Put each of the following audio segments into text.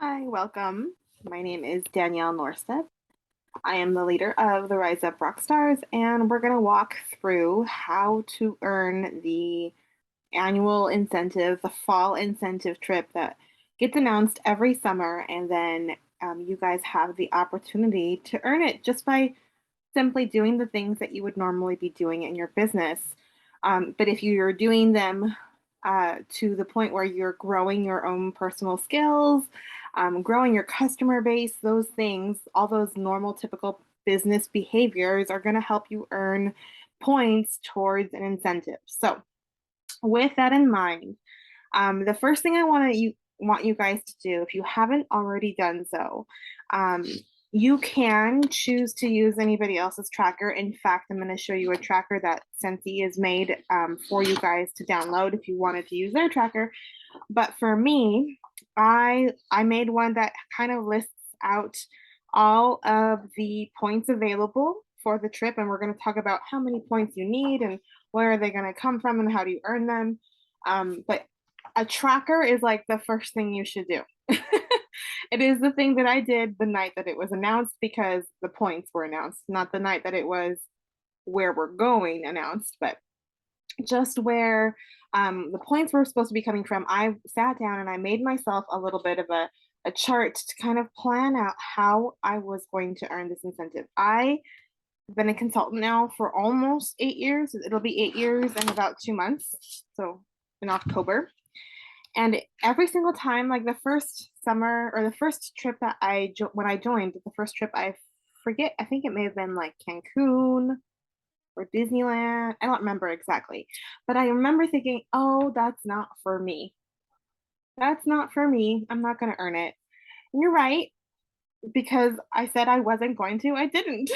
Hi, welcome. My name is Danielle Norstead. I am the leader of the Rise Up Rockstars, and we're going to walk through how to earn the annual incentive, the fall incentive trip that gets announced every summer. And then you guys have the opportunity to earn it just by simply doing the things that you would normally be doing in your business. But if you're doing them to the point where you're growing your own personal skills, growing your customer base, those things, all those normal, typical business behaviors are going to help you earn points towards an incentive. So, with that in mind, the first thing I want you guys to do, if you haven't already done so, um, you can choose to use anybody else's tracker. In fact, I'm going to show you a tracker that Scentsy has made for you guys to download if you wanted to use their tracker. But for me, I made one that kind of lists out all of the points available for the trip, and we're going to talk about how many points you need and where are they going to come from and how do you earn them. But a tracker is like the first thing you should do. It is the thing that I did the night that it was announced because the points were announced, not the night that it was where we're going announced, but just where the points were supposed to be coming from. I sat down and I made myself a little bit of a chart to kind of plan out how I was going to earn this incentive. I've been a consultant now for almost 8 years. It'll be 8 years in about 2 months. So in October. And every single time, like the first summer or the first trip that when I joined, the first trip, I forget, I think it may have been like Cancun or Disneyland. I don't remember exactly. But I remember thinking, oh, that's not for me. That's not for me. I'm not going to earn it. And you're right, because I said I wasn't going to, I didn't.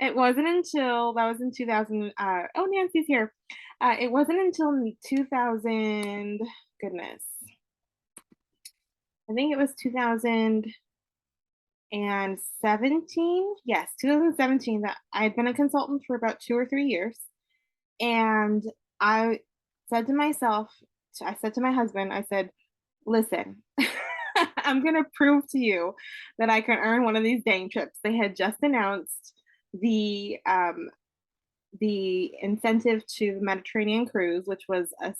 It wasn't until that was in 2000. Oh, Nancy's here. It wasn't until 2000, goodness, I think it was 2017. Yes, 2017 that I'd been a consultant for about 2 or 3 years. And I said to myself, I said to my husband, I said, listen, I'm going to prove to you that I can earn one of these dang trips. They had just announced the incentive to the Mediterranean cruise, which was a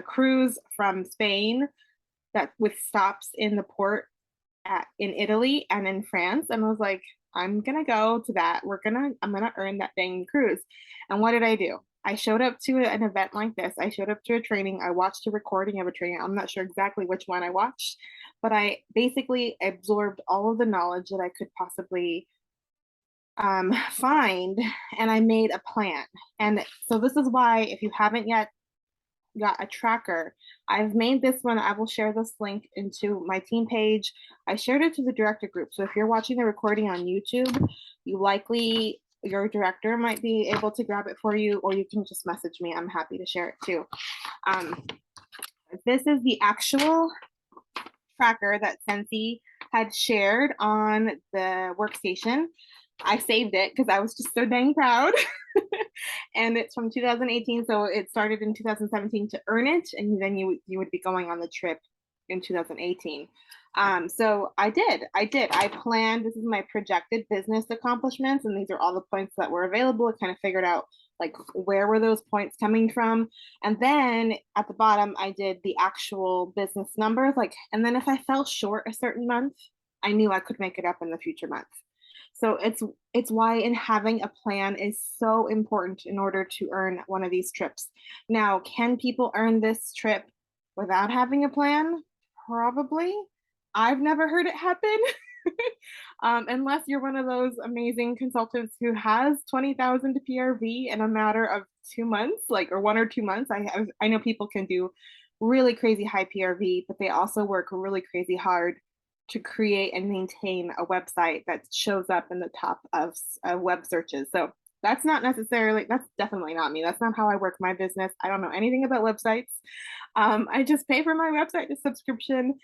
cruise from Spain that with stops in the port in Italy and in France. And I was like, I'm gonna go to that. I'm gonna earn that dang cruise. And what did I do? I showed up to an event like this. I showed up to a training. I watched a recording of a training. I'm not sure exactly which one I watched, but I basically absorbed all of the knowledge that I could possibly find, and I made a plan. And so this is why, if you haven't yet got a tracker, I've made this one. I will share this link into my team page. I shared it to the director group. So if you're watching the recording on YouTube, your director might be able to grab it for you, or you can just message me. I'm happy to share it too. This is the actual tracker that Scentsy had shared on the workstation. I saved it because I was just so dang proud. And it's from 2018, so it started in 2017 to earn it, and then you would be going on the trip in 2018. So I did. I planned. This is my projected business accomplishments, and these are all the points that were available. I kind of figured out like where were those points coming from, and then at the bottom I did the actual business numbers. Like, and then if I fell short a certain month, I knew I could make it up in the future month. So it's why in having a plan is so important in order to earn one of these trips. Now, can people earn this trip without having a plan? Probably. I've never heard it happen. Unless you're one of those amazing consultants who has 20,000 PRV in a matter of 2 months, like, or 1 or 2 months. I know people can do really crazy high PRV, but they also work really crazy hard to create and maintain a website that shows up in the top of web searches. So that's definitely not me. That's not how I work my business. I don't know anything about websites. I just pay for my website subscription.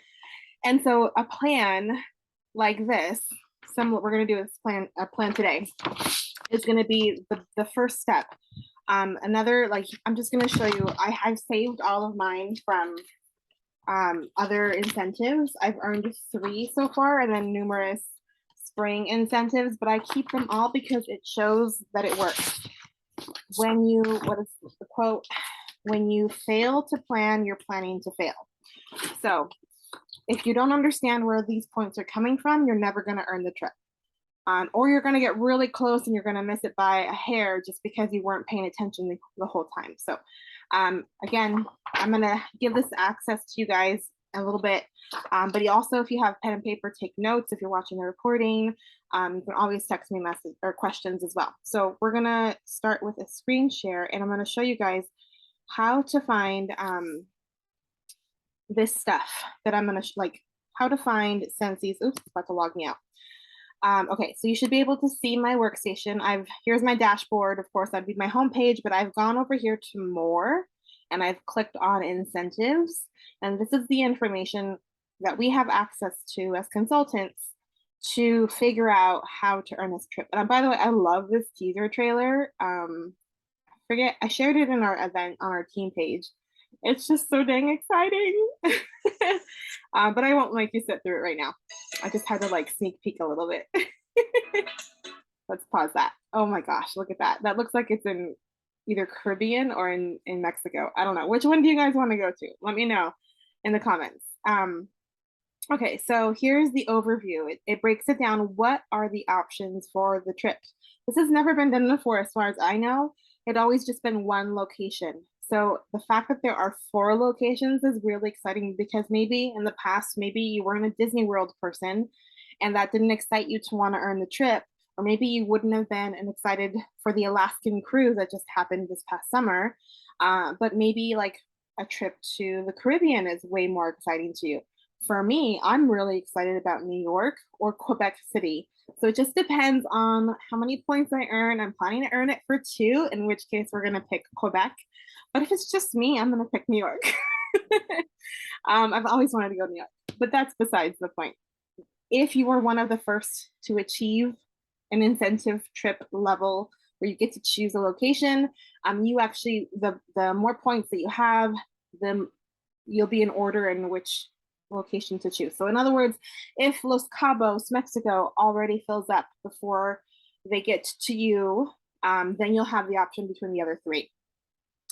And so a plan like this, what we're going to do is a plan today, is going to be the first step. I'm just going to show you, I've saved all of mine from other incentives. I've earned 3 so far, and then numerous spring incentives, but I keep them all because it shows that it works. When you, what is the quote? When you fail to plan, you're planning to fail. So if you don't understand where these points are coming from, you're never going to earn the trip. Or you're going to get really close and you're going to miss it by a hair just because you weren't paying attention the whole time. So again, I'm going to give this access to you guys a little bit. But also, if you have pen and paper, take notes. If you're watching the recording, you can always text me message or questions as well. So we're going to start with a screen share, and I'm going to show you guys how to find this stuff that I'm going to like how to find Scentsy's. Oops, it's about to log me out. Okay, so you should be able to see my workstation. Here's my dashboard. Of course, that'd be my homepage, but I've gone over here to more and I've clicked on incentives. And this is the information that we have access to as consultants to figure out how to earn this trip. And by the way, I love this teaser trailer. I shared it in our event on our team page. It's just so dang exciting. But I won't make you sit through it right now. I just had to like sneak peek a little bit. Let's pause that. Oh my gosh, look at that. That looks like it's in either Caribbean or in Mexico. I don't know. Which one do you guys want to go to? Let me know in the comments. Okay, so here's the overview. It breaks it down. What are the options for the trip? This has never been done before, as far as I know. It always just been one location. So the fact that there are 4 locations is really exciting because maybe in the past, maybe you weren't a Disney World person and that didn't excite you to want to earn the trip. Or maybe you wouldn't have been excited for the Alaskan cruise that just happened this past summer. But maybe like a trip to the Caribbean is way more exciting to you. For me, I'm really excited about New York or Quebec City. So it just depends on how many points I earn. I'm planning to earn it for 2, in which case we're going to pick Quebec. But if it's just me, I'm going to pick New York. I've always wanted to go to New York, but that's besides the point. If you were one of the first to achieve an incentive trip level where you get to choose a location, you actually, the more points that you have, you'll be in order in which location to choose. So in other words, if Los Cabos, Mexico already fills up before they get to you, then you'll have the option between the other 3,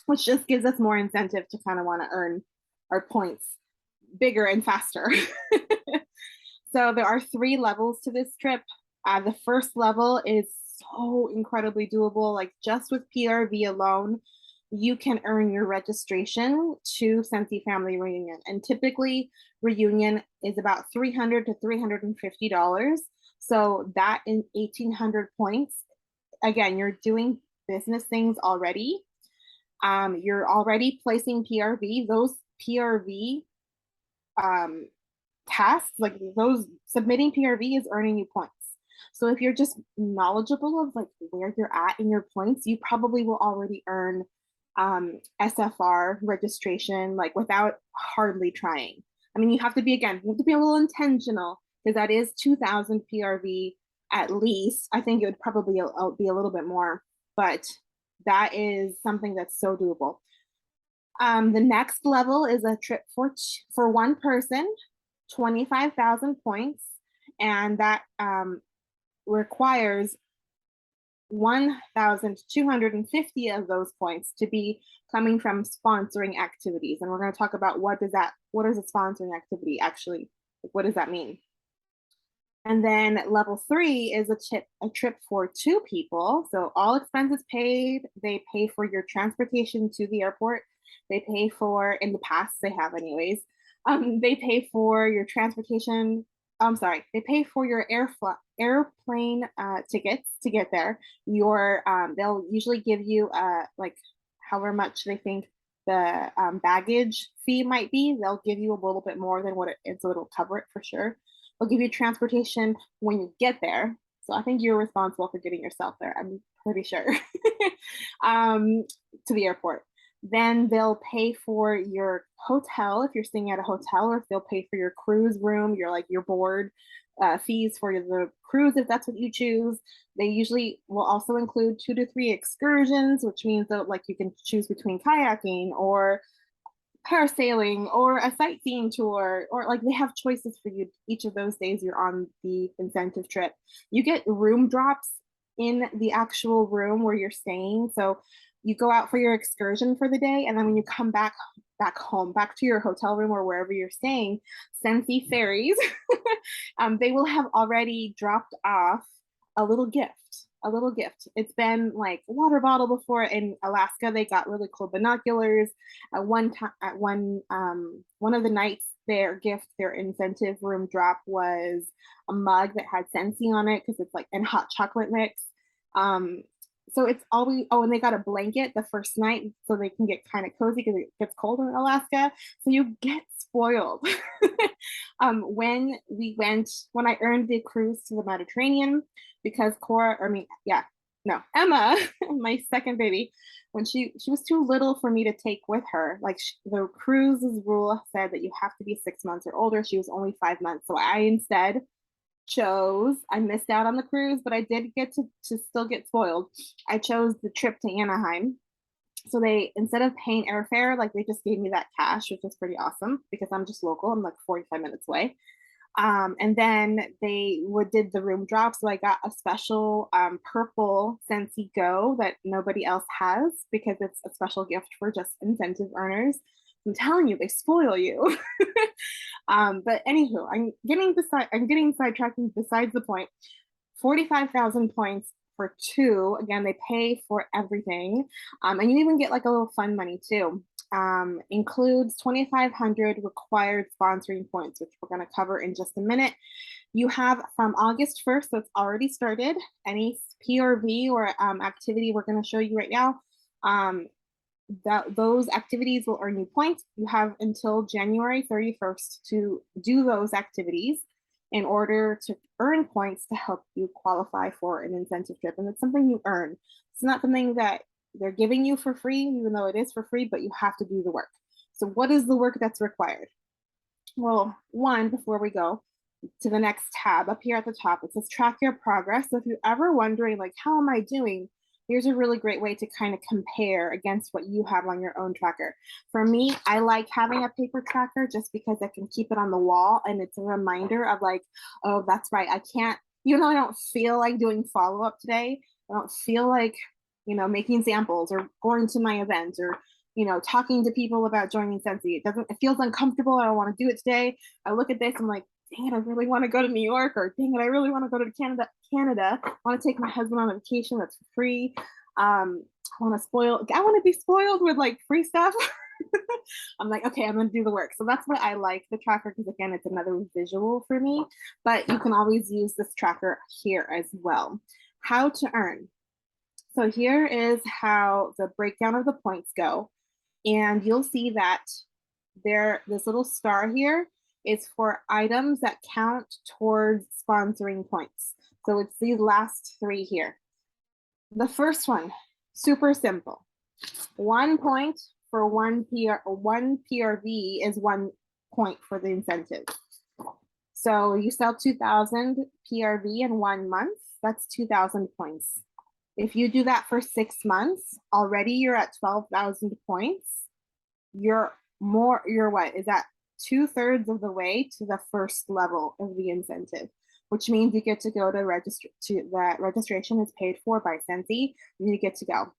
which just gives us more incentive to kind of want to earn our points bigger and faster. So there are 3 levels to this trip. The first level is so incredibly doable. Like just with PRV alone, you can earn your registration to Scentsy Family Reunion. And typically, reunion is about $300 to $350. So that in 1,800 points, again, you're doing business things already. You're already placing PRV. Those PRV tasks, like those submitting PRV is earning you points. So if you're just knowledgeable of like where you're at in your points, you probably will already earn SFR registration like without hardly trying. I mean, you have to be a little intentional because that is 2,000 PRV at least. I think it would probably be a little bit more, but that is something that's so doable. The next level is a trip for one person, 25,000 points, and that requires 1,250 of those points to be coming from sponsoring activities. And we're going to talk about what is a sponsoring activity actually, what does that mean? And then level 3 is a trip for 2 people. So all expenses paid, they pay for your transportation to the airport. They pay for, in the past they have anyways, they pay for your transportation. They pay for your airplane tickets to get there. They'll usually give you like however much they think the baggage fee might be. They'll give you a little bit more than what it is, so it'll cover it for sure. They'll give you transportation when you get there. So I think you're responsible for getting yourself there. I'm pretty sure to the airport. Then they'll pay for your hotel if you're staying at a hotel, or if they'll pay for your cruise room, your board fees for the cruise if that's what you choose. They usually will also include 2 to 3 excursions, which means that like you can choose between kayaking or parasailing or a sightseeing tour, or like they have choices for you each of those days you're on the incentive trip. You get room drops in the actual room where you're staying. So you go out for your excursion for the day, and then when you come back home, back to your hotel room or wherever you're staying, Scentsy fairies, they will have already dropped off a little gift. A little gift. It's been like a water bottle before. In Alaska, they got really cool binoculars. At one time, at one of the nights, their incentive room drop was a mug that had Scentsy on it because it's like and hot chocolate mix. Um, so it's always, oh, and they got a blanket the first night so they can get kind of cozy because it gets cold in Alaska. So you get spoiled. When I earned the cruise to the Mediterranean, because Emma, my second baby, when she was too little for me to take with her. Like the cruise's rule said that you have to be 6 months or older. She was only 5 months, so I instead I missed out on the cruise, but I did get to still get spoiled. I chose the trip to Anaheim. So they, instead of paying airfare, like they just gave me that cash, which was pretty awesome because I'm just local. I'm like 45 minutes away. And then did the room drop. So I got a special purple Scentsy Go that nobody else has because it's a special gift for just incentive earners. I'm telling you, they spoil you. But anywho, I'm getting sidetracking besides the point. 45,000 points for two. Again, they pay for everything. And you even get like a little fun money too. Includes 2,500 required sponsoring points, which we're going to cover in just a minute. You have from August 1st, so it's already started, any PRV or activity we're going to show you right now. Those activities will earn you points. You have until January 31st to do those activities in order to earn points to help you qualify for an incentive trip. And it's something you earn. It's not something that they're giving you for free, even though it is for free, but you have to do the work. So what is the work that's required? Well, one, before we go to the next tab up here at the top, it says track your progress. So if you're ever wondering, like, how am I doing? Here's a really great way to kind of compare against what you have on your own tracker. For me, I like having a paper tracker just because I can keep it on the wall and it's a reminder of like, oh, that's right. I can't, I don't feel like doing follow-up today. I don't feel like, making samples or going to my event or, talking to people about joining Scentsy. It feels uncomfortable. I don't want to do it today. I look at this, I'm like, dang it, I really want to go to New York, or dang it, I really want to go to Canada. I want to take my husband on a vacation that's free. I want to be spoiled with like free stuff. I'm like, okay, I'm going to do the work. So that's why I like the tracker, because again, it's another visual for me, but you can always use this tracker here as well. How to earn. So here is how the breakdown of the points go. And you'll see that this little star here is for items that count towards sponsoring points. So it's these last three here. The first one, super simple. 1 point for one PRV is 1 point for the incentive. So you sell 2,000 PRV in 1 month, that's 2,000 points. If you do that for 6 months, already you're at 12,000 points. You're what? Is that 2/3 of the way to the first level of the incentive, which means you get to go to that registration is paid for by Scentsy, and you get to go.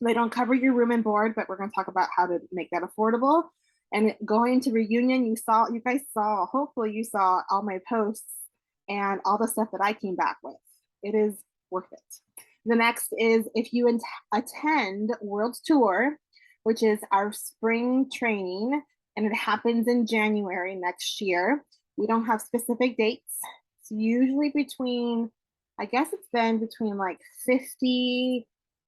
They don't cover your room and board, but we're going to talk about how to make that affordable. And going to reunion, hopefully you saw all my posts and all the stuff that I came back with. It is worth it. The next is if you attend World Tour, which is our spring training, and it happens in January next year. We don't have specific dates. It's usually I guess it's been between like $50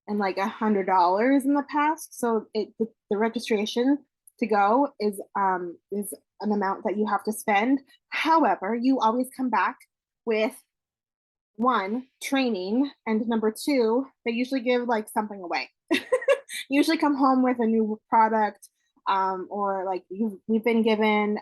and like $100 in the past. So the registration to go is an amount that you have to spend. However, you always come back with 1, training, and number 2, they usually give like something away. Usually come home with a new product, or like we've been given,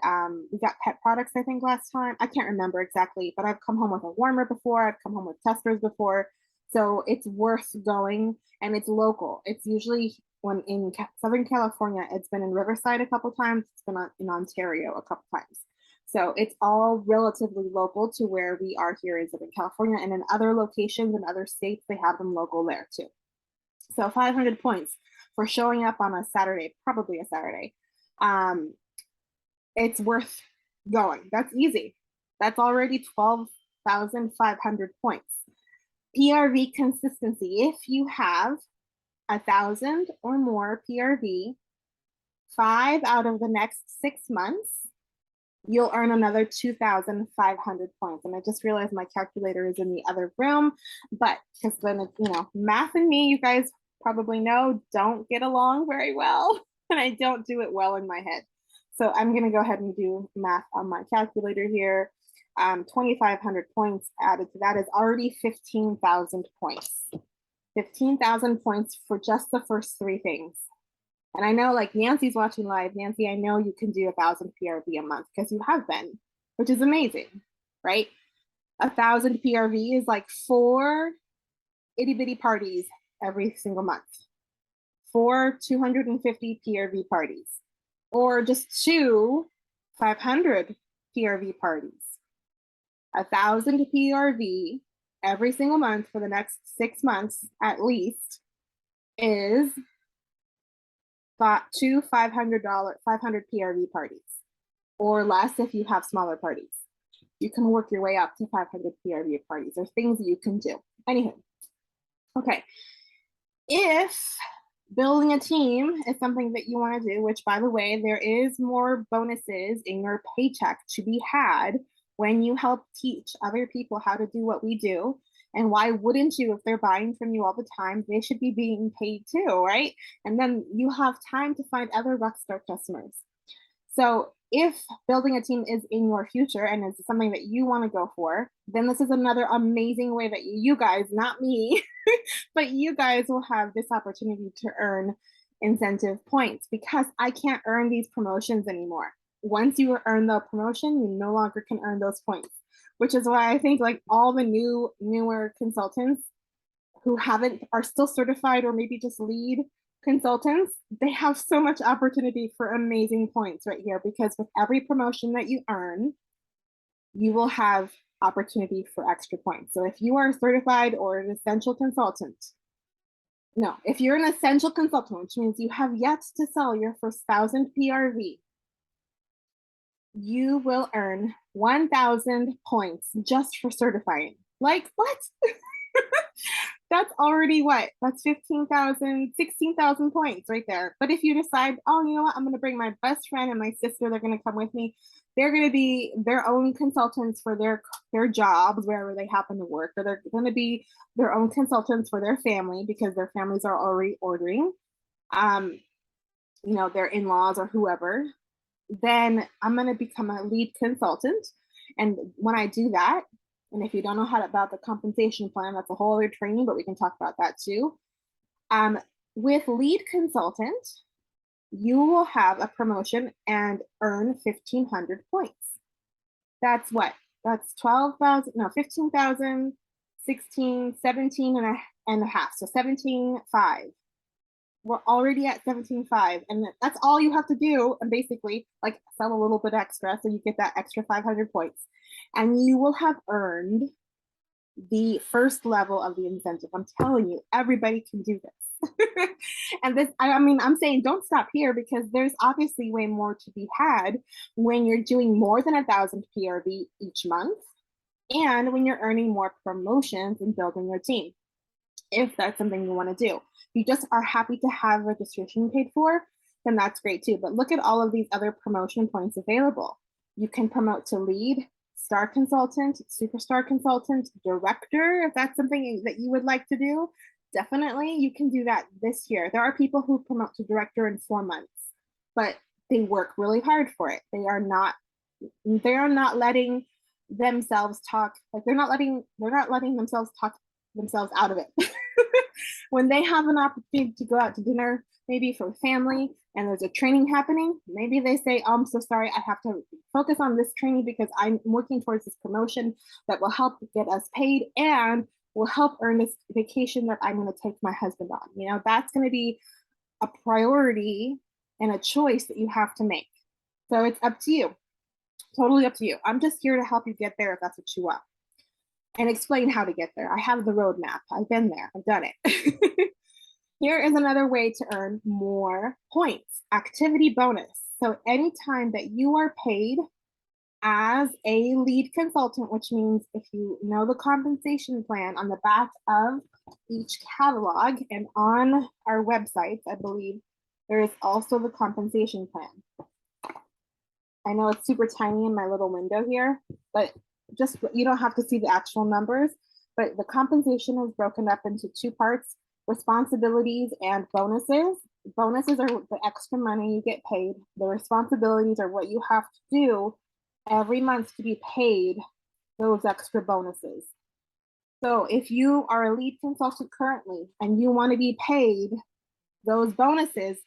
we got pet products, I think last time. I can't remember exactly, but I've come home with a warmer before. I've come home with testers before. So it's worth going, and it's local. It's usually when in Southern California, it's been in Riverside a couple times, it's been in Ontario a couple times. So it's all relatively local to where we are here in Southern California, and in other locations in other states, they have them local there too. So 500 points for showing up on a Saturday, probably a Saturday. It's worth going. That's easy. That's already 12,500 points. PRV consistency. If you have 1,000 or more PRV, 5 out of the next 6 months, you'll earn another 2,500 points. And I just realized my calculator is in the other room, but because then, math and me, you guys probably know, don't get along very well, and I don't do it well in my head. So I'm going to go ahead and do math on my calculator here. 2,500 points added to that is already 15,000 points. 15,000 points for just the first 3 things. And I know, like, Nancy's watching live. Nancy, I know you can do 1,000 PRV a month because you have been, which is amazing, right? 1,000 PRV is like 4 itty bitty parties every single month. 4 250 PRV parties, or just 2 500 PRV parties. 1,000 PRV every single month for the next 6 months at least is 2 $500 PRV parties, or less if you have smaller parties. You can work your way up to 500 PRV parties. There's things that you can do. Anywho, okay. If building a team is something that you want to do, which, by the way, there is more bonuses in your paycheck to be had when you help teach other people how to do what we do. And why wouldn't you? If they're buying from you all the time, they should be being paid too, right? And then you have time to find other Rockstar customers. So if building a team is in your future and is something that you want to go for, then this is another amazing way that you guys, not me, but you guys will have this opportunity to earn incentive points, because I can't earn these promotions anymore. Once you earn the promotion, you no longer can earn those points, which is why I think, like, all the newer consultants who are still certified or maybe just lead consultants, they have so much opportunity for amazing points right here, because with every promotion that you earn, you will have opportunity for extra points. So if you are certified or an essential consultant, if you're an essential consultant, which means you have yet to sell your first 1,000 PRV, you will earn 1,000 points just for certifying. Like, what? That's already what? That's 15,000, 16,000 points right there. But if you decide, oh, you know what, I'm going to bring my best friend and my sister, they're going to come with me. They're going to be their own consultants for their jobs, wherever they happen to work, or they're going to be their own consultants for their family because their families are already ordering, their in-laws or whoever. Then I'm going to become a lead consultant. And when I do that, and if you don't know about the compensation plan, that's a whole other training, but we can talk about that too. With lead consultant, you will have a promotion and earn 1,500 points. That's what? That's 12,000, no, 15,000, 16, 17 and a half. So 17,500. We're already at 17,500, and that's all you have to do, and basically like sell a little bit extra so you get that extra 500 points, and you will have earned the first level of the incentive. I'm telling you, everybody can do this. And this, I'm saying don't stop here, because there's obviously way more to be had when you're doing more than 1,000 PRV each month, and when you're earning more promotions and building your team, if that's something you want to do. If you just are happy to have registration paid for, then that's great too. But look at all of these other promotion points available. You can promote to lead, star consultant, superstar consultant, director, if that's something that you would like to do. Definitely, you can do that this year. There are people who promote to director in 4 months, but they work really hard for it. They are not letting themselves talk, like they're not letting themselves talk themselves out of it. When they have an opportunity to go out to dinner, maybe for family, and there's a training happening, maybe they say, oh, I'm so sorry, I have to focus on this training because I'm working towards this promotion that will help get us paid and will help earn this vacation that I'm going to take my husband on. That's going to be a priority and a choice that you have to make. So it's up to you, totally up to you. I'm just here to help you get there if that's what you want and explain how to get there. I have the roadmap. I've been there. I've done it. Here is another way to earn more points, activity bonus. So anytime that you are paid as a lead consultant, which means if you know the compensation plan on the back of each catalog and on our websites, I believe there is also the compensation plan. I know it's super tiny in my little window here, but just you don't have to see the actual numbers, but the compensation is broken up into two parts: responsibilities and bonuses. Bonuses are the extra money you get paid. The responsibilities are what you have to do every month to be paid those extra bonuses. So if you are a lead consultant currently and you want to be paid those bonuses,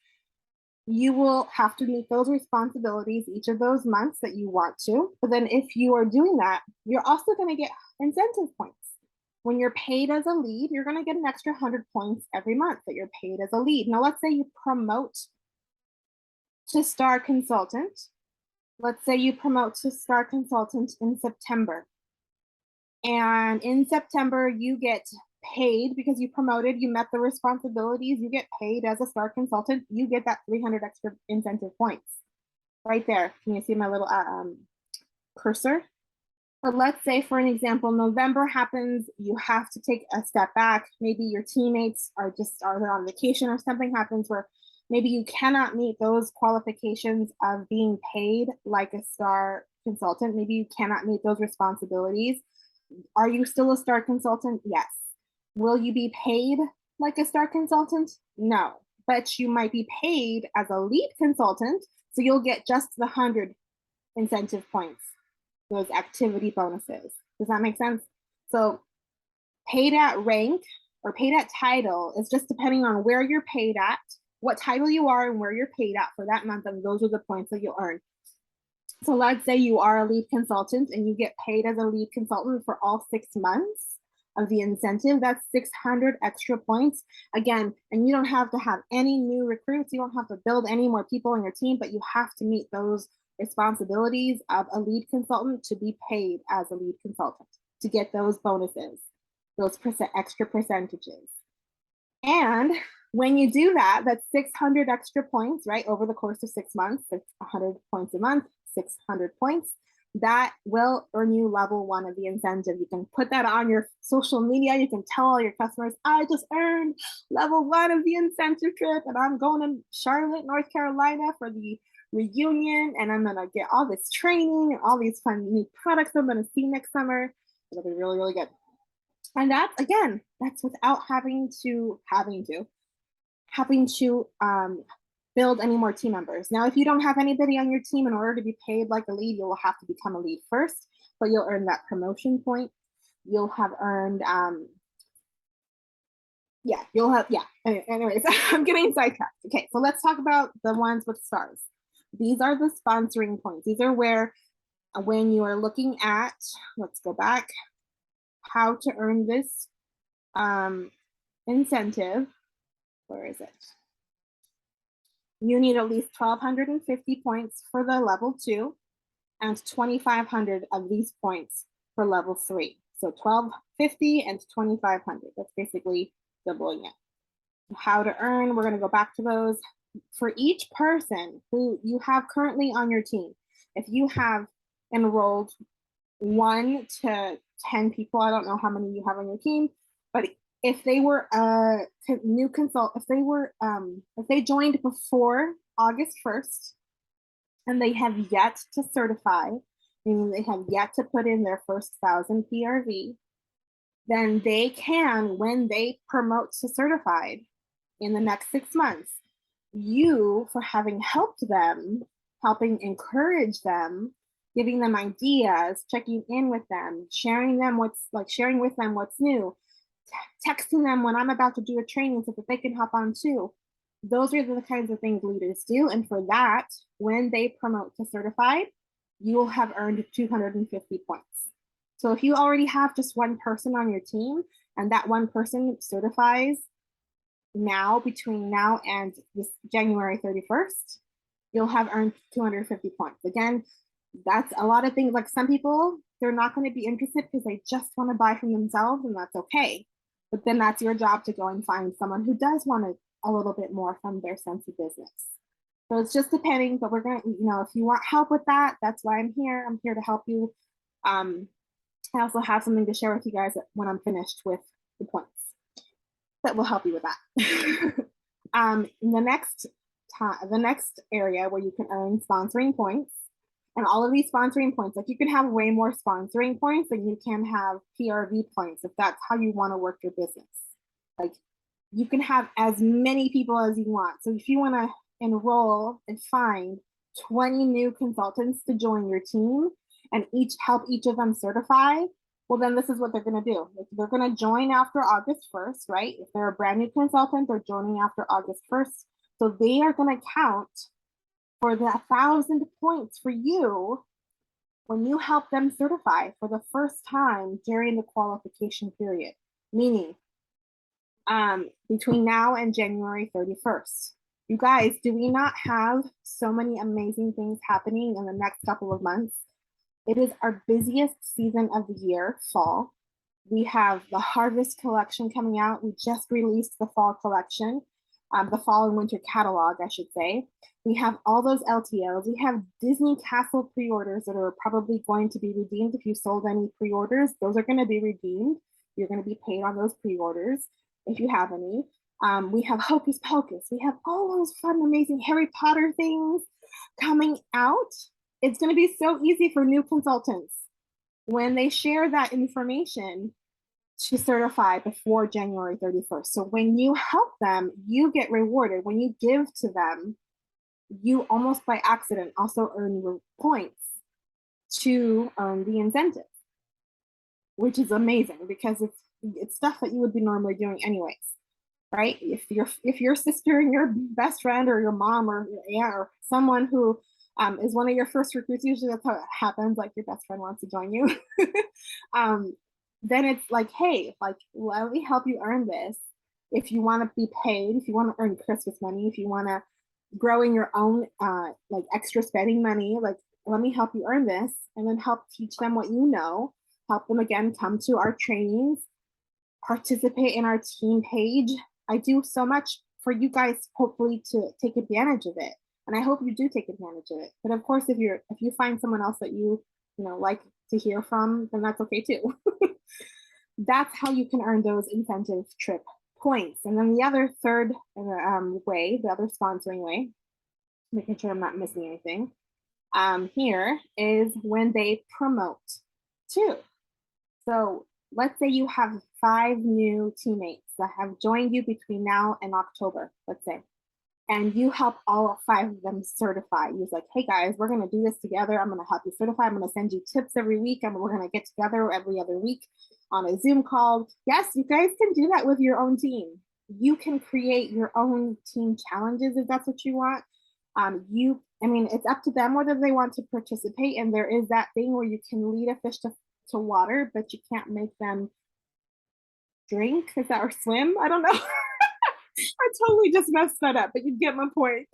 you will have to meet those responsibilities each of those months that you want to. But then if you are doing that, you're also going to get incentive points. When you're paid as a lead, you're going to get an extra 100 points every month that you're paid as a lead. Now, let's say you promote to star consultant. Let's say you promote to star consultant in September. And in September, you get paid because you promoted, you met the responsibilities, you get paid as a star consultant, you get that 300 extra incentive points right there. Can you see my little cursor? But let's say, for an example, November happens, you have to take a step back. Maybe your teammates are on vacation or something happens where maybe you cannot meet those qualifications of being paid like a star consultant. Maybe you cannot meet those responsibilities. Are you still a star consultant? Yes. Will you be paid like a star consultant? No, but you might be paid as a lead consultant, so you'll get just the 100 incentive points, those activity bonuses. Does that make sense? So paid at rank or paid at title is just depending on where you're paid at, what title you are and where you're paid at for that month, and those are the points that you'll earn. So let's say you are a lead consultant and you get paid as a lead consultant for all 6 months of the incentive. That's 600 extra points. Again, and you don't have to have any new recruits. You don't have to build any more people on your team, but you have to meet those responsibilities of a lead consultant to be paid as a lead consultant to get those bonuses, those extra percentages. And when you do that, that's 600 extra points, right? Over the course of 6 months, it's 100 points a month, 600 points. That will earn you level 1 of the incentive. You can put that on your social media. You can tell all your customers, I just earned level 1 of the incentive trip and I'm going to Charlotte, North Carolina for the reunion and I'm going to get all this training and all these fun new products I'm going to see next summer. It'll be really, really good. And that's, again, that's without having to build any more team members. Now, if you don't have anybody on your team, in order to be paid like a lead, you'll have to become a lead first, but you'll earn that promotion point. You'll have earned, anyways, I'm getting sidetracked. Okay, so let's talk about the ones with stars. These are the sponsoring points. These are where, when you are looking at, let's go back, how to earn this incentive. Where is it? You need at least 1,250 points for the level 2 and 2,500 of these points for level 3. So 1,250 and 2,500. That's basically doubling it. How to earn, we're going to go back to those. For each person who you have currently on your team, if you have enrolled 1 to 10 people, I don't know how many you have on your team, but if they were a new consult, if they joined before August 1st and they have yet to certify, meaning they have yet to put in their first 1,000 PRV, then they can, when they promote to certified in the next 6 months, you, for having helped them, helping encourage them, giving them ideas, checking in with them, sharing with them what's new, texting them when I'm about to do a training so that they can hop on too. Those are the kinds of things leaders do. And for that, when they promote to certified, you will have earned 250 points. So if you already have just one person on your team and that one person certifies now, between now and this January 31st, you'll have earned 250 points. Again, that's a lot of things. Like some people, they're not going to be interested because they just want to buy from themselves, and that's okay. But then that's your job to go and find someone who does want a little bit more from their Scentsy business. So it's just depending, but we're going to, if you want help with that, that's why I'm here. I'm here to help you. I also have something to share with you guys when I'm finished with the points that will help you with that. In the next area where you can earn sponsoring points, and all of these sponsoring points, like you can have way more sponsoring points than you can have PRV points if that's how you want to work your business. Like you can have as many people as you want. So if you want to enroll and find 20 new consultants to join your team and help each of them certify, well, then this is what they're going to do. They're going to join after August 1st, right? If they're a brand new consultant, they're joining after August 1st. So they are going to count for the 1,000 points for you when you help them certify for the first time during the qualification period, meaning between now and January 31st. You guys, do we not have so many amazing things happening in the next couple of months? It is our busiest season of the year, fall. We have the harvest collection coming out. We just released the fall collection, the fall and winter catalog, I should say. We have all those LTOs. We have Disney Castle pre-orders that are probably going to be redeemed. If you sold any pre-orders, those are going to be redeemed. You're going to be paid on those pre-orders if you have any. We have Hocus Pocus. We have all those fun, amazing Harry Potter things coming out. It's going to be so easy for new consultants when they share that information to certify before January 31st. So when you help them, you get rewarded. When you give to them, you almost by accident also earn your points to earn the incentive, which is amazing because it's stuff that you would be normally doing anyways, right? If your sister and your best friend or your mom or your aunt or someone who is one of your first recruits, usually that's how it happens, like your best friend wants to join you. Then it's like, hey, like, let me help you earn this. If you want to be paid, if you want to earn Christmas money, if you want to grow in your own like extra spending money, like let me help you earn this, and then help teach them what you know, help them again come to our trainings, participate in our team page. I do so much for you guys, hopefully to take advantage of it, and I hope you do take advantage of it. But of course, if you find someone else that you like to hear from, then that's okay too. That's how you can earn those incentive trip points. And then the other third way, the other sponsoring way, making sure I'm not missing anything, here is when they promote too. So let's say you have 5 new teammates that have joined you between now and October, let's say, and you help all 5 of them certify. You're like, hey guys, we're going to do this together. I'm going to help you certify. I'm going to send you tips every week, and we're going to get together every other week on a Zoom call. Yes, you guys can do that with your own team. You can create your own team challenges if that's what you want. It's up to them whether they want to participate. And there is that thing where you can lead a fish to water, but you can't make them drink. Is that or swim? I don't know. I totally just messed that up, but you get my point.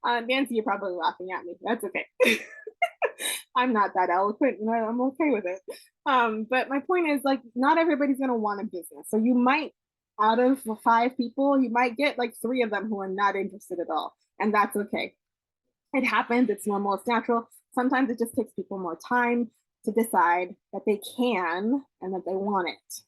Nancy, you're probably laughing at me. That's okay. I'm not that eloquent, and I'm okay with it. But my point is, like, not everybody's gonna want a business. So you might, out of 5 people, you might get like 3 of them who are not interested at all, and that's okay. It happens. It's normal. It's natural. Sometimes it just takes people more time to decide that they can and that they want it.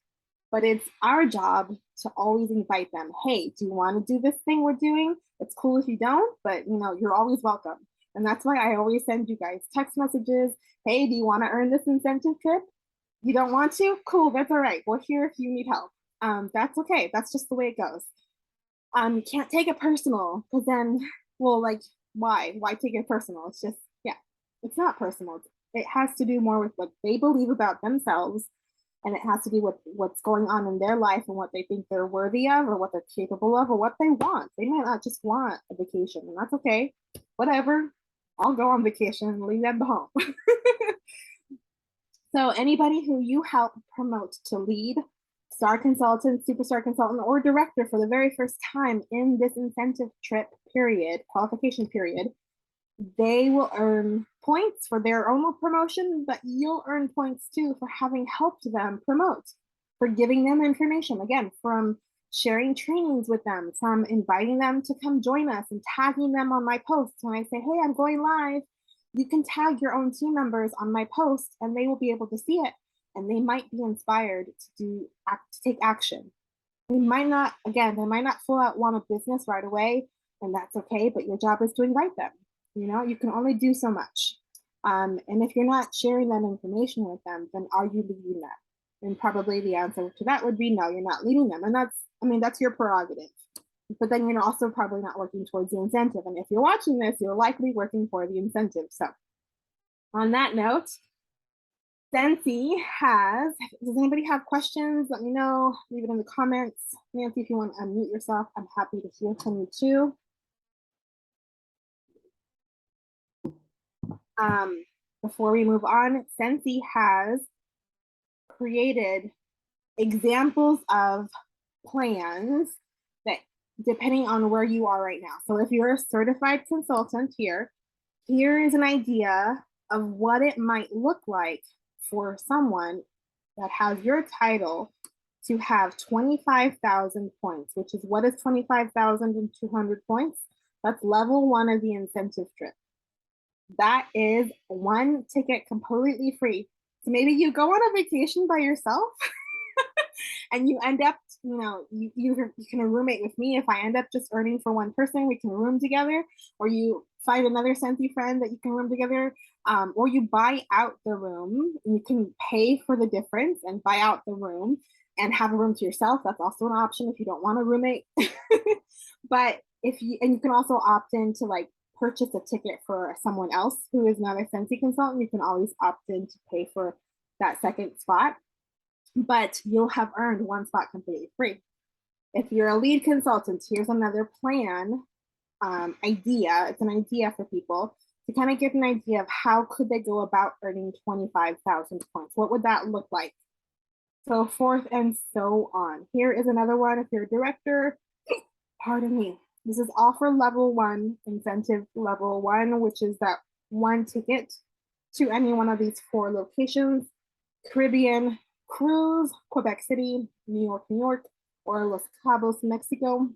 But it's our job to always invite them. Hey, do you want to do this thing we're doing? It's cool if you don't, but you're always welcome. And that's why I always send you guys text messages. Hey, do you want to earn this incentive trip? You don't want to? Cool, that's all right. We're here if you need help. That's okay. That's just the way it goes. You can't take it personal because then, well, like, why? Why take it personal? It's just, yeah, it's not personal. It has to do more with what they believe about themselves, and it has to do with what's going on in their life and what they think they're worthy of or what they're capable of or what they want. They might not just want a vacation, and that's okay. Whatever. I'll go on vacation and leave them home. So anybody who you help promote to lead star consultant, superstar consultant, or director for the very first time in this incentive trip period, qualification period, they will earn points for their own promotion, but you'll earn points too for having helped them promote, for giving them information, again, from sharing trainings with them, from inviting them to come join us and tagging them on my posts. When I say, hey, I'm going live, you can tag your own team members on my post and they will be able to see it. And they might be inspired to take action. They might not, again, they might not full out want a business right away, and that's okay, but your job is to invite them. You know, you can only do so much. And if you're not sharing that information with them, then are you leading them? And probably the answer to that would be no, you're not leading them. And that's your prerogative. But then you're also probably not working towards the incentive. And if you're watching this, you're likely working for the incentive. So on that note, Scentsy has, does anybody have questions? Let me know, leave it in the comments. Nancy, if you want to unmute yourself, I'm happy to hear from you too. Before we move on, Scentsy has created examples of plans that, depending on where you are right now. So if you're a certified consultant here is an idea of what it might look like for someone that has your title to have 25,000 points, which is, what is 25,200 points? That's level 1 of the incentive trip. That is one ticket completely free. So maybe you go on a vacation by yourself and you end up, you can roommate with me. If I end up just earning for one person, we can room together, or you find another Scentsy friend that you can room together, or you buy out the room and you can pay for the difference and buy out the room and have a room to yourself. That's also an option if you don't want a roommate. But and you can also opt in to like purchase a ticket for someone else who is not a Scentsy consultant. You can always opt in to pay for that second spot, but you'll have earned one spot completely free. If you're a lead consultant, here's another plan idea. It's an idea for people to kind of get an idea of how could they go about earning 25,000 points. What would that look like? So forth and so on. Here is another one. If you're a director, pardon me, this is all for level 1, incentive level 1, which is that one ticket to any one of these 4 locations: Caribbean cruise, Quebec City, New York, or Los Cabos, Mexico.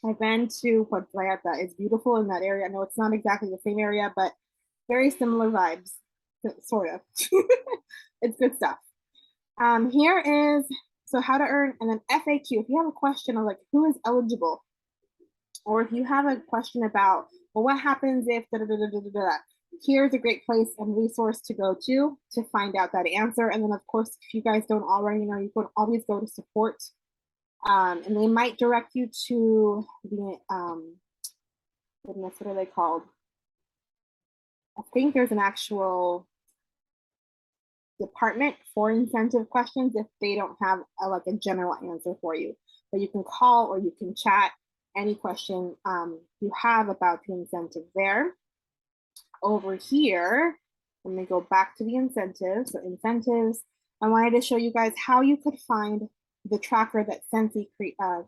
I've been to Puerto Vallarta. It's beautiful in that area. I know it's not exactly the same area, but very similar vibes, sort of. It's good stuff. Here is, so how to earn, and then FAQ. If you have a question of like who is eligible, or if you have a question about, well, what happens if da da da da da da, here's a great place and resource to go to find out that answer. And then of course, if you guys don't already know, you can always go to support, and they might direct you to the goodness, what are they called? I think there's an actual department for incentive questions if they don't have like a general answer for you. But you can call or you can chat any question you have about the incentive there. Over here, let me go back to the incentives. So incentives, I wanted to show you guys how you could find the tracker that Scentsy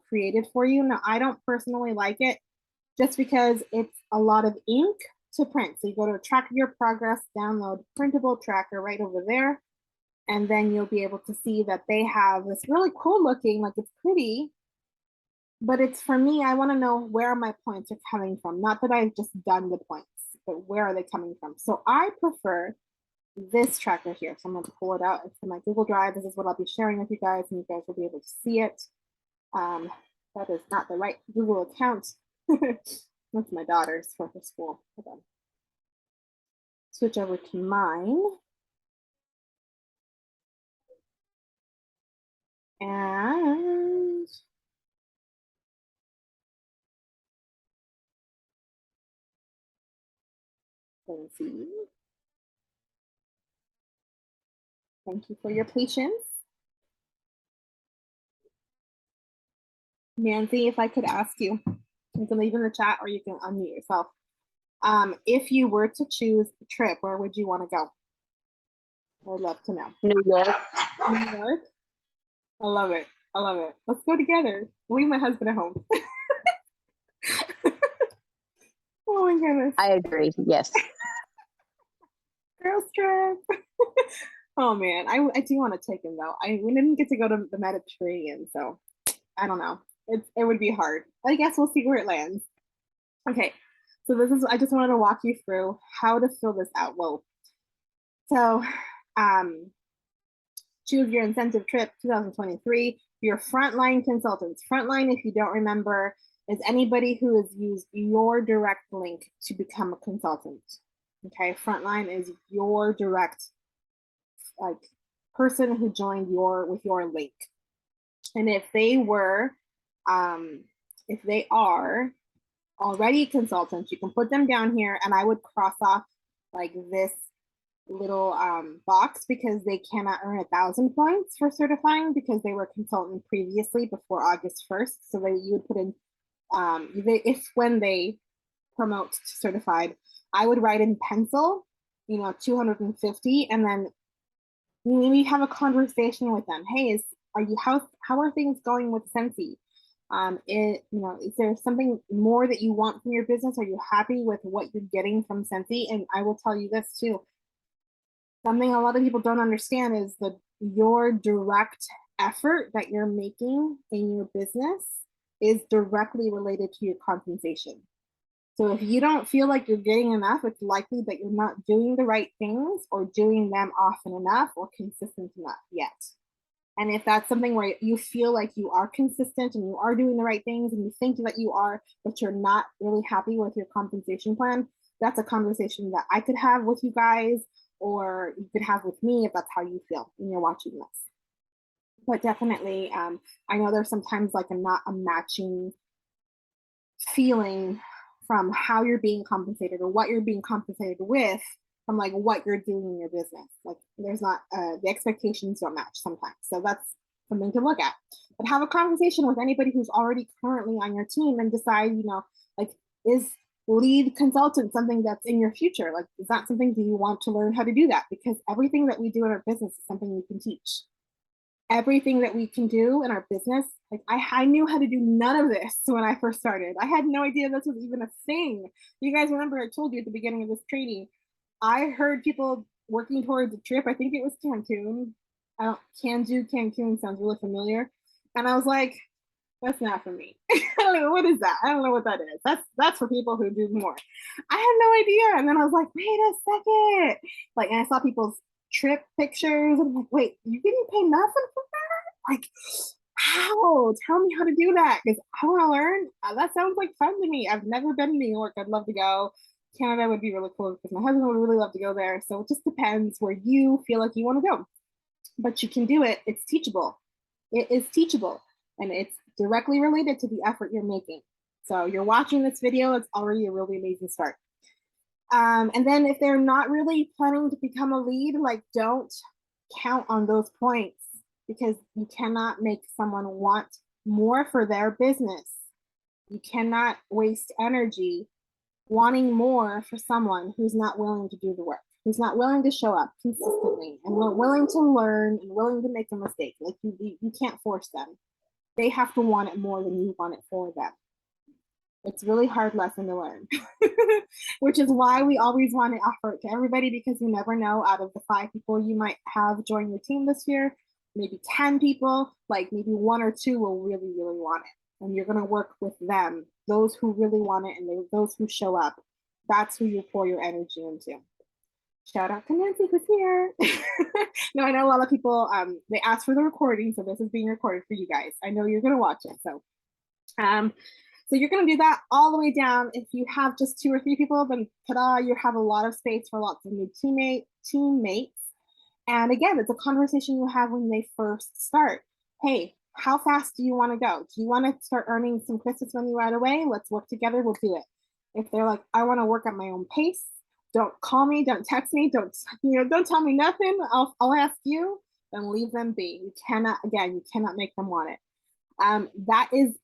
created for you. Now, I don't personally like it just because it's a lot of ink to print. So you go to track your progress, download printable tracker right over there. And then you'll be able to see that they have this really cool looking, like it's pretty, but it's, for me, I want to know where my points are coming from. Not that I've just done the points, but where are they coming from? So I prefer this tracker here. So I'm going to pull it out from my Google Drive. This is what I'll be sharing with you guys, and you guys will be able to see it. That is not the right Google account. That's my daughter's for her school. Hold on. Switch over to mine. And let's see. Thank you for your patience. Nancy, if I could ask you, you can leave in the chat or you can unmute yourself. If you were to choose a trip, where would you want to go? I'd love to know. New York. New York? I love it. I love it. Let's go together. Leave my husband at home. Oh my goodness. I agree. Yes. Girls trip. Oh man, I do want to take him though. We didn't get to go to the Mediterranean, so I don't know. It would be hard. I guess we'll see where it lands. Okay, so this is I just wanted to walk you through how to fill this out. Well, so um, choose your incentive trip 2023. Your frontline consultants. Frontline, if you don't remember, is anybody who has used your direct link to become a consultant. Okay, frontline is your direct like person who joined your with your link. And if they were, if they are already consultants, you can put them down here, and I would cross off like this little box because they cannot earn 1,000 points for certifying because they were consultant previously before August 1st. So you would put in if when they promote to certified, I would write in pencil, 250, and then maybe have a conversation with them. Hey, how are things going with Scentsy? Is there something more that you want from your business? Are you happy with what you're getting from Scentsy? And I will tell you this too. Something a lot of people don't understand is that your direct effort that you're making in your business is directly related to your compensation. So if you don't feel like you're getting enough, it's likely that you're not doing the right things or doing them often enough or consistent enough yet. And if that's something where you feel like you are consistent and you are doing the right things and you think that you are, but you're not really happy with your compensation plan, that's a conversation that I could have with you guys, or you could have with me if that's how you feel when you're watching this. But definitely, I know there's sometimes like not a matching feeling from how you're being compensated or what you're being compensated with from like what you're doing in your business. Like there's not the expectations don't match sometimes. So that's something to look at. But have a conversation with anybody who's already currently on your team and decide, like is lead consultant something that's in your future? Like is that something, do you want to learn how to do that? Because everything that we do in our business is something you can teach. Everything that we can do in our business, like I knew how to do none of this when I first started. I had no idea this was even a thing. You guys remember I told you at the beginning of this training, I heard people working towards a trip. I think it was Cancun. Cancun sounds really familiar. And I was like, that's not for me. I don't know, what is that? I don't know what that is. That's for people who do more. I had no idea. And then I was like, wait a second. Like, and I saw people's trip pictures. And I'm like, wait, you didn't pay nothing for that? Like, how? Tell me how to do that. Because I want to learn. That sounds like fun to me. I've never been to New York. I'd love to go. Canada would be really cool because my husband would really love to go there. So it just depends where you feel like you want to go. But you can do it. It's teachable. It is teachable. And it's directly related to the effort you're making. So you're watching this video, it's already a really amazing start. And then if they're not really planning to become a lead, like don't count on those points because you cannot make someone want more for their business. You cannot waste energy wanting more for someone who's not willing to do the work, who's not willing to show up consistently and willing to learn and willing to make a mistake. Like you can't force them. They have to want it more than you want it for them. It's a really hard lesson to learn, which is why we always want to offer it to everybody because you never know out of the 5 people you might have join your team this year, maybe 10 people, like maybe 1 or 2 will really, really want it. And you're going to work with them, those who really want it and those who show up. That's who you pour your energy into. Shout out to Nancy who's here. No, I know a lot of people, they ask for the recording, so this is being recorded for you guys. I know you're going to watch it. So you're going to do that all the way down. If you have just 2 or 3 people, then ta-da, you have a lot of space for lots of new teammates. And again, it's a conversation you have when they first start. Hey, how fast do you want to go? Do you want to start earning some Christmas money right away? Let's work together. We'll do it. If they're like, I want to work at my own pace, don't call me, don't text me, don't tell me nothing. I'll ask you. Then leave them be. You cannot make them want it. That is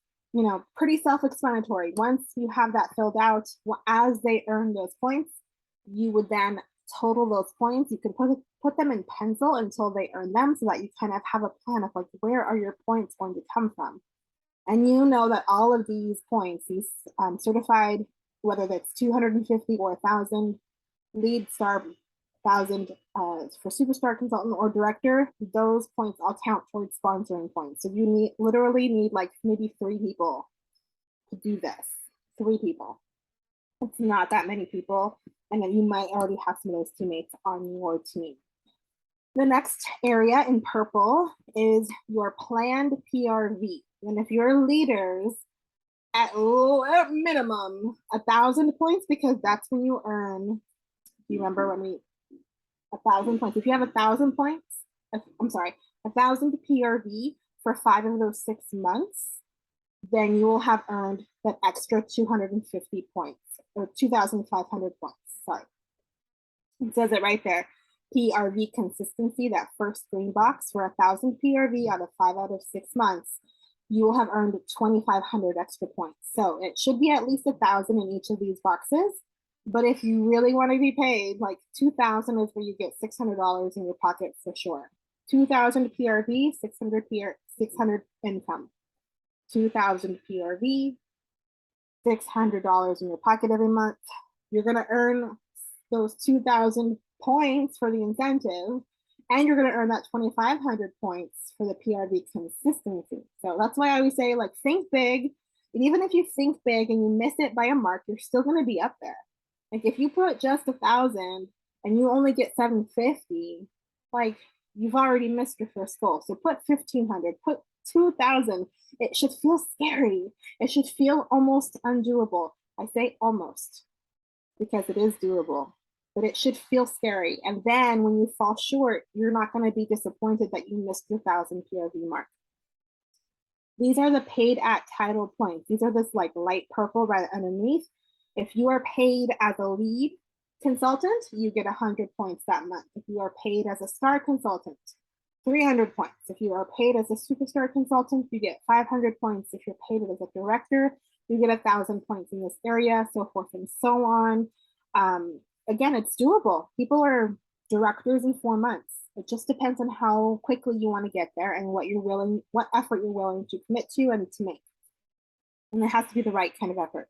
pretty self-explanatory. Once you have that filled out, as they earn those points, you would then total those points. You can put them in pencil until they earn them so that you kind of have a plan of like, where are your points going to come from? And you know that all of these points, these certified, whether that's 250 or 1,000, lead star 1,000 for superstar consultant or director, those points all count towards sponsoring points. So you literally need like maybe 3 people to do this. 3 people. It's not that many people, and then you might already have some of those teammates on your team. The next area in purple is your planned PRV. And if your leaders at minimum 1,000 points, because that's when you earn, do you remember when 1,000 points? If you have 1,000 points, I'm sorry, 1,000 PRV for 5 of those 6 months, then you will have earned that extra 250 points or 2,500 points. Sorry. It says it right there. PRV consistency, that first green box for 1,000 PRV out of 5 out of 6 months, you will have earned 2,500 extra points. So it should be at least 1,000 in each of these boxes. But if you really want to be paid, like 2,000 is where you get $600 in your pocket for sure. 2,000 PRV, 600 income. 2,000 PRV, $600 in your pocket every month. You're going to earn those 2,000 points for the incentive, and you're going to earn that 2,500 points for the PRV consistency. So that's why I always say, like, think big. And even if you think big and you miss it by a mark, you're still going to be up there. Like if you put just 1,000 and you only get 750, like you've already missed your first goal. So put 1,500, put 2,000. It should feel scary. It should feel almost undoable. I say almost because it is doable, but it should feel scary. And then when you fall short, you're not going to be disappointed that you missed your 1,000 PRV mark. These are the paid at title points. These are this like light purple right underneath. If you are paid as a lead consultant, you get 100 points that month. If you are paid as a star consultant, 300 points. If you are paid as a superstar consultant, you get 500 points. If you're paid as a director, you get 1,000 points in this area, so forth and so on. Again, it's doable. People are directors in 4 months. It just depends on how quickly you want to get there and what effort you're willing to commit to and to make. And it has to be the right kind of effort.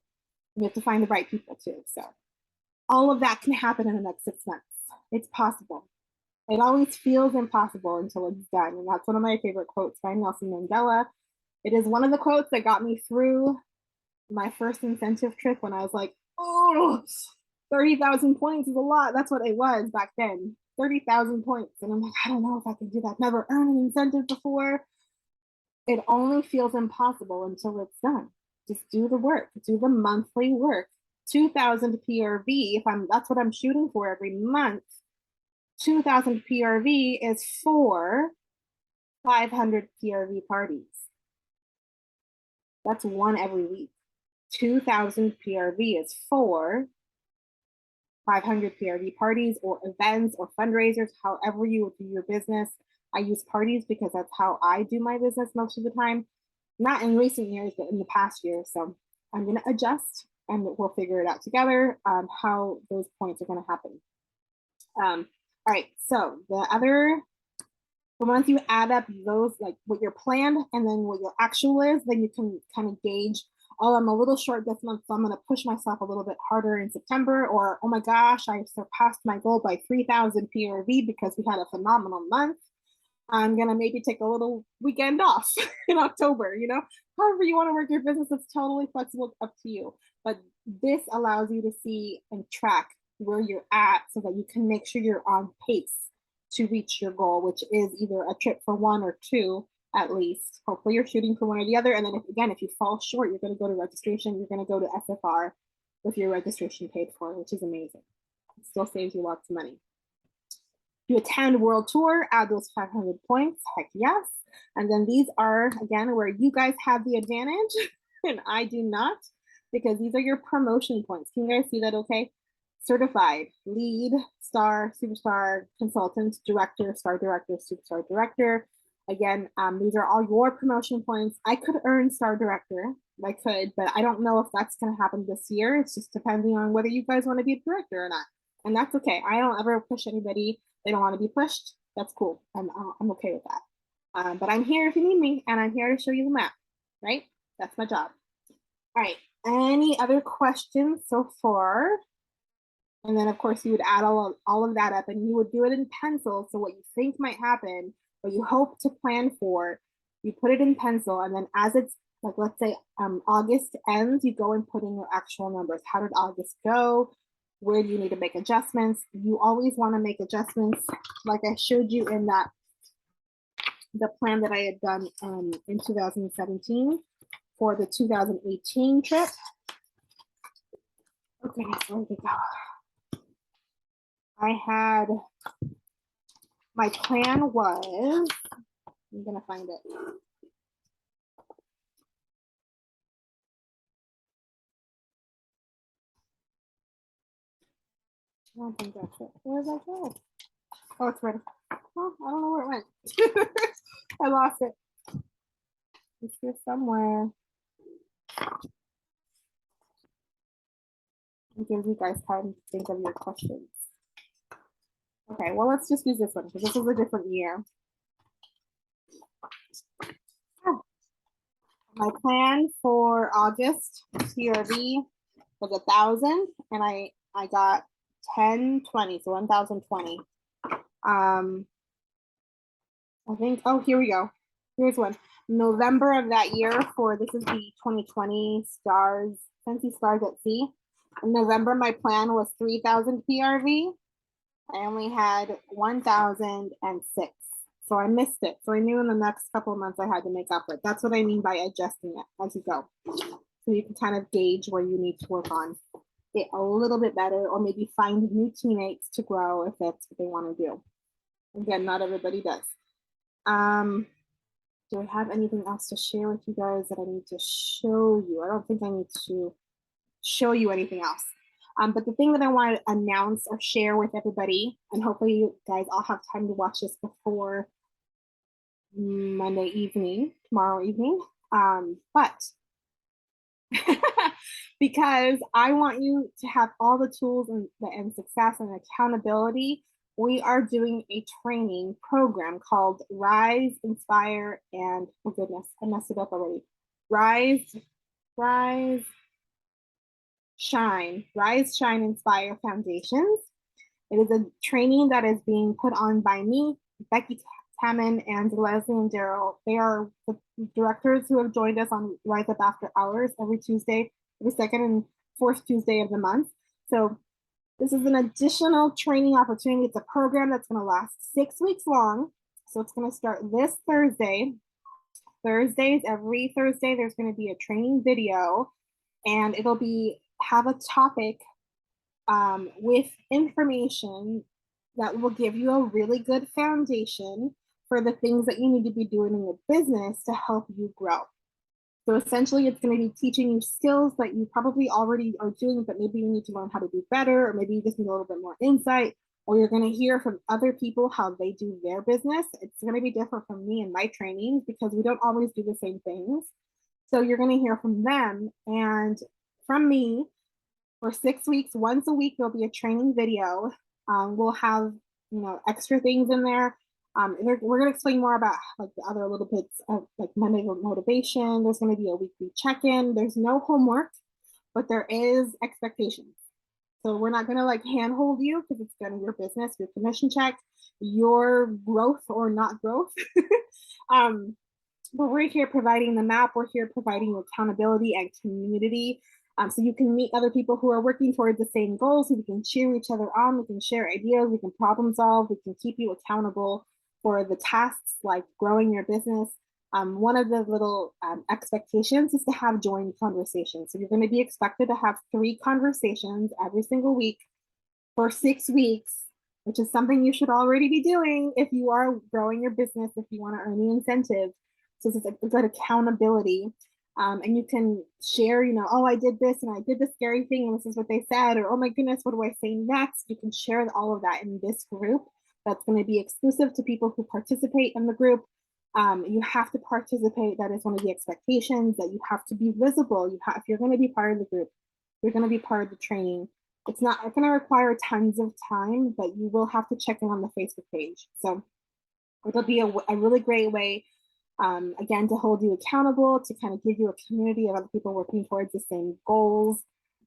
You have to find the right people too. So all of that can happen in the next 6 months. It's possible. It always feels impossible until it's done. And that's one of my favorite quotes by Nelson Mandela. It is one of the quotes that got me through my first incentive trip when I was like, oh, 30,000 points is a lot. That's what it was back then, 30,000 points. And I'm like, I don't know if I can do that. Never earned an incentive before. It only feels impossible until it's done. Just do the work, do the monthly work. 2,000 PRV, that's what I'm shooting for every month. 2,000 PRV is 500 PRV parties. That's 1 every week. 2,000 PRV is 500 PRV parties or events or fundraisers, however you do your business. I use parties because that's how I do my business most of the time. Not in recent years, but in the past year. So I'm going to adjust and we'll figure it out together how those points are going to happen. All right, so once you add up those, like what your plan and then what your actual is, then you can kind of gauge, oh, I'm a little short this month, so I'm going to push myself a little bit harder in September, or oh my gosh, I surpassed my goal by 3,000 PRV because we had a phenomenal month. I'm going to maybe take a little weekend off in October, however you want to work your business, it's totally flexible, up to you. But this allows you to see and track where you're at so that you can make sure you're on pace to reach your goal, which is either a trip for 1 or 2 at least. Hopefully you're shooting for 1 or the other. And then if you fall short, you're going to go to registration. You're going to go to SFR with your registration paid for, which is amazing. It still saves you lots of money. You attend world tour, add those 500 points, heck yes. And then these are, again, where you guys have the advantage and I do not, because these are your promotion points. Can you guys see that okay? Certified, lead, star, superstar, consultant, director, star director, superstar director. Again, these are all your promotion points. I could earn star director, I could, but I don't know if that's going to happen this year. It's just depending on whether you guys want to be a director or not. And that's okay. I don't ever push anybody. They don't want to be pushed. That's cool. I'm okay with that. But I'm here if you need me, and I'm here to show you the map, right? That's my job. All right. Any other questions so far? And then, of course, you would add all of that up and you would do it in pencil. So, what you think might happen, what you hope to plan for, you put it in pencil. And then, as it's like, let's say August ends, you go and put in your actual numbers. How did August go? Where do you need to make adjustments? You always want to make adjustments, like I showed you in the plan that I had done in 2017 for the 2018 trip. Okay, so where did it go? I had, my plan was, I'm gonna find it. I don't think that's it. Where did that go? Oh, it's right. Oh, I don't know where it went. I lost it. It's here somewhere. It gives you guys time to think of your questions. Okay, well, let's just use this one because this is a different year. Oh. My plan for August PRV was 1,000, and I got 1020, so 1,020. I think, oh, here we go. Here's one. November of that year for, this is the 2020 stars, Scentsy Stars at Sea. In November, my plan was 3,000 PRV. I only had 1,006. So I missed it. So I knew in the next couple of months I had to make up for it. That's what I mean by adjusting it as you go. So you can kind of gauge where you need to work on it a little bit better, or maybe find new teammates to grow if that's what they want to do. Again, not everybody does. Do I have anything else to share with you guys that I need to show you? I don't think I need to show you anything else. But the thing that I want to announce or share with everybody, and hopefully you guys all have time to watch this before Monday evening, tomorrow evening. But because I want you to have all the tools and success and accountability, we are doing a training program called Rise, Inspire, and oh goodness, I messed it up already. Rise, Shine, Inspire Foundations. It is a training that is being put on by me, Becky Tammin, and Leslie and Daryl. They are the directors who have joined us on Rise Up After Hours every Tuesday, every second and fourth Tuesday of the month. So this is an additional training opportunity. It's a program that's going to last 6 weeks long. So it's going to start this Thursday. Thursdays, every Thursday, there's going to be a training video, and it'll be have a topic with information that will give you a really good foundation for the things that you need to be doing in your business to help you grow. So essentially, it's going to be teaching you skills that you probably already are doing, but maybe you need to learn how to do better, or maybe you just need a little bit more insight, or you're going to hear from other people how they do their business. It's going to be different from me and my trainings because we don't always do the same things. So you're going to hear from them and from me for 6 weeks. Once a week, there'll be a training video. We'll have, extra things in there. We're going to explain more about like the other little bits of like Monday motivation. There's going to be a weekly check-in. There's no homework, but there is expectations. So we're not going to like handhold you because it's going to your business, your commission check, your growth or not growth. But we're here providing the map. We're here providing accountability and community. So you can meet other people who are working towards the same goals. So we can cheer each other on. We can share ideas. We can problem solve. We can keep you accountable for the tasks like growing your business. One of the little expectations is to have joint conversations. So you're going to be expected to have 3 conversations every single week for 6 weeks, which is something you should already be doing if you are growing your business, if you want to earn the incentive. So it's a good accountability. And you can share, oh, I did this and I did this scary thing and this is what they said, or oh my goodness, what do I say next? You can share all of that in this group. That's going to be exclusive to people who participate in the group. You have to participate. That is one of the expectations, that you have to be visible. If you're going to be part of the group, you're going to be part of the training. It's not going to require tons of time, but you will have to check in on the Facebook page. So it'll be a really great way, again, to hold you accountable, to kind of give you a community of other people working towards the same goals.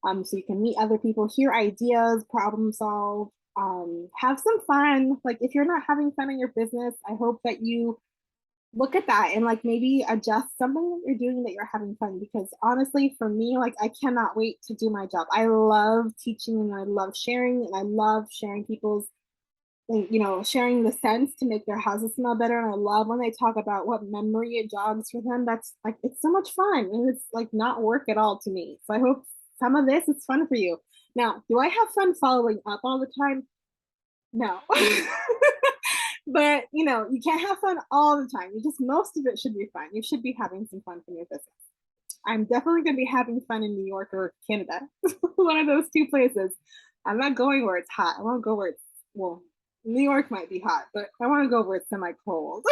So you can meet other people, hear ideas, problem solve, have some fun. Like if you're not having fun in your business, I hope that you look at that and like maybe adjust something that you're doing that you're having fun, because honestly for me, like I cannot wait to do my job. I love teaching and I love sharing, and I love sharing people's, sharing the scents to make their houses smell better. And I love when they talk about what memory it jogs for them. That's like, it's so much fun and it's like not work at all to me. So I hope some of this is fun for you. Now, do I have fun following up all the time? No. But you can't have fun all the time. You just, most of it should be fun. You should be having some fun from your business. I'm definitely going to be having fun in New York or Canada. One of those two places. I'm not going where it's hot. I want to go where it's, well, New York might be hot, but I want to go where it's semi cold.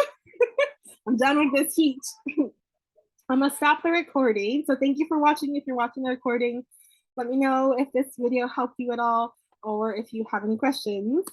I'm done with this heat. I'm going to stop the recording. So thank you for watching. If you're watching the recording, let me know if this video helped you at all or if you have any questions.